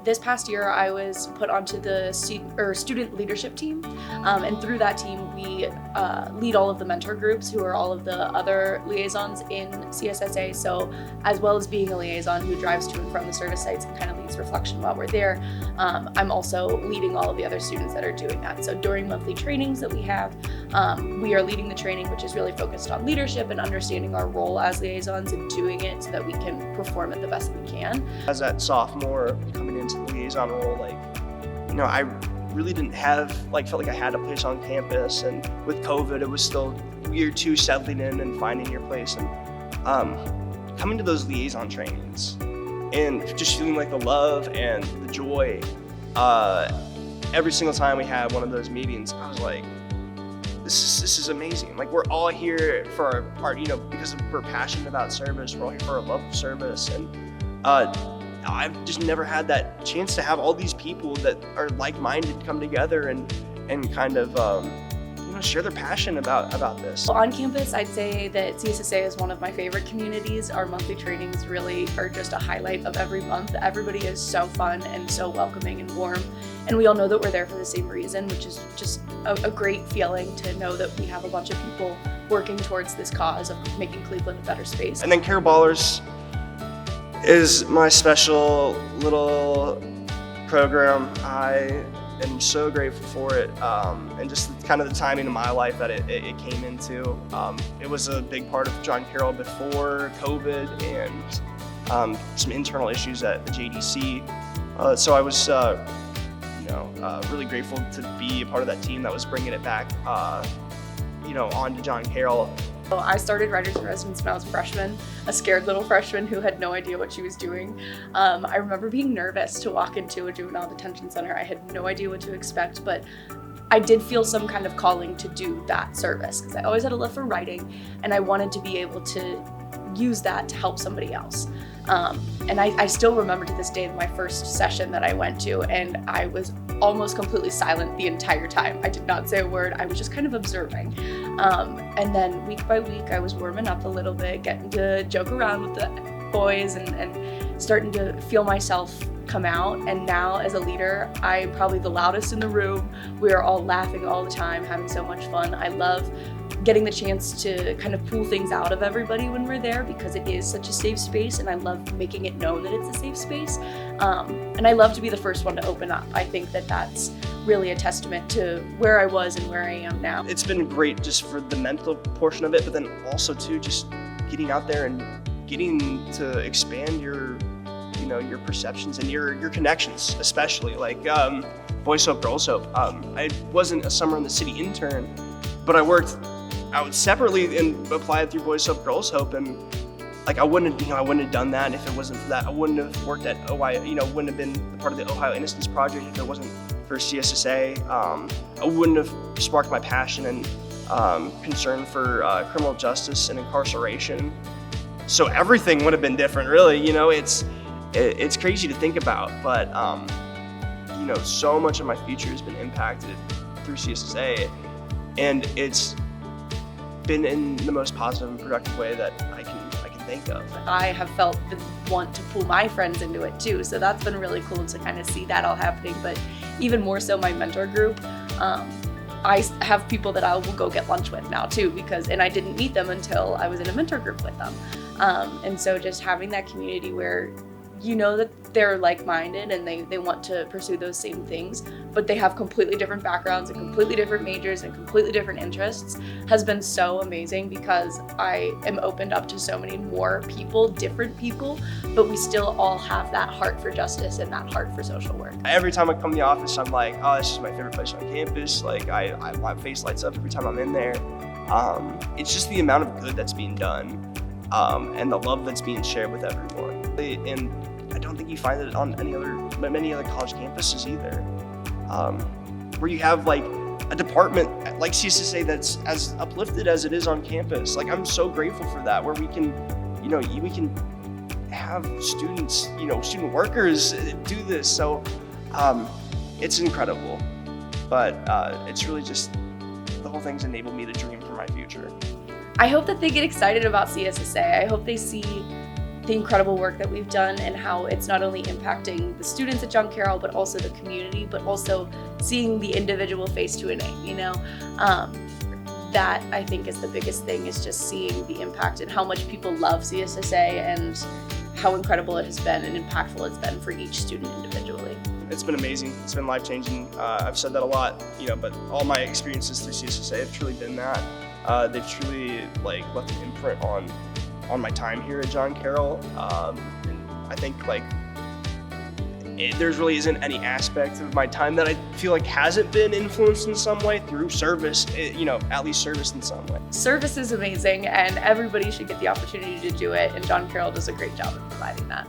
This past year, I was put onto the student leadership team, and through that team, we lead all of the mentor groups, who are all of the other liaisons in CSSA. So, as well as being a liaison who drives to and from the service sites and kind of leads reflection while we're there, I'm also leading all of the other students that are doing that. So during monthly trainings that we have, we are leading the training, which is really focused on leadership and understanding our role as liaisons and doing it so that we can perform it the best we can. As that sophomore coming into the liaison role, I really didn't have, felt like I had a place on campus, and with COVID, it was still year two settling in and finding your place, and coming to those liaison trainings and just feeling like the love and the joy. Every single time we had one of those meetings, I was like, this is amazing. Like, we're all here for our part, because we're passionate about service. We're all here for our love of service. And I've just never had that chance to have all these people that are like-minded come together and kind of, share their passion about this. On campus, I'd say that CSSA is one of my favorite communities. Our monthly trainings really are just a highlight of every month. Everybody is so fun and so welcoming and warm. And we all know that we're there for the same reason, which is just a great feeling to know that we have a bunch of people working towards this cause of making Cleveland a better space. And then Carol Ballers is my special little program. I am so grateful for it, and just kind of the timing of my life that it came into. It was a big part of John Carroll before COVID and some internal issues at the JDC. So I was really grateful to be a part of that team that was bringing it back on to John Carroll. So I started Writers in Residence when I was a freshman, a scared little freshman who had no idea what she was doing. I remember being nervous to walk into a juvenile detention center. I had no idea what to expect, but I did feel some kind of calling to do that service because I always had a love for writing, and I wanted to be able to use that to help somebody else. And I still remember to this day my first session that I went to, and I was almost completely silent the entire time. I did not say a word. I was just kind of observing. And then week by week, I was warming up a little bit, getting to joke around with the boys and starting to feel myself come out. And now as a leader, I'm probably the loudest in the room. We are all laughing all the time, having so much fun. I love getting the chance to kind of pull things out of everybody when we're there because it is such a safe space, and I love making it known that it's a safe space. And I love to be the first one to open up. I think that that's really a testament to where I was and where I am now. It's been great just for the mental portion of it, but then also too just getting out there and getting to expand your perceptions and your connections, especially like Boys Hope, Girls Hope. I wasn't a summer in the city intern, but I worked out separately and applied through Boys Hope, Girls Hope, and I wouldn't have done that if it wasn't for that. I wouldn't have worked at Ohio, wouldn't have been a part of the Ohio Innocence Project if it wasn't for CSSA. I wouldn't have sparked my passion and concern for criminal justice and incarceration. So everything would have been different, really. It's crazy to think about, but so much of my future has been impacted through CSSA, and it's been in the most positive and productive way that I can think of. I have felt the want to pull my friends into it too, so that's been really cool to kind of see that all happening. But even more so, my mentor group. I have people that I will go get lunch with now too, and I didn't meet them until I was in a mentor group with them. And so just having that community where that they're like-minded and they want to pursue those same things, but they have completely different backgrounds and completely different majors and completely different interests has been so amazing, because I am opened up to so many more people, different people, but we still all have that heart for justice and that heart for social work. Every time I come to the office, I'm like, oh, this is my favorite place on campus. My face lights up every time I'm in there. It's just the amount of good that's being done, and the love that's being shared with everyone. And I don't think you find it on many other college campuses either, where you have a department like CSSA that's as uplifted as it is on campus. I'm so grateful for that, where we can, we can have students, student workers do this. So it's incredible, but it's really just the whole thing's enabled me to dream for my future. I hope that they get excited about CSSA. I hope they see the incredible work that we've done and how it's not only impacting the students at John Carroll, but also the community, but also seeing the individual face to a name, you know? That I think is the biggest thing, is just seeing the impact and how much people love CSSA and how incredible it has been and impactful it's been for each student individually. It's been amazing. It's been life-changing. I've said that a lot, you know, but all my experiences through CSSA have truly been that. They've truly like left an imprint on my time here at John Carroll. And I think like there really isn't any aspect of my time that I feel like hasn't been influenced in some way through service, you know, at least service in some way. Service is amazing and everybody should get the opportunity to do it, and John Carroll does a great job of providing that.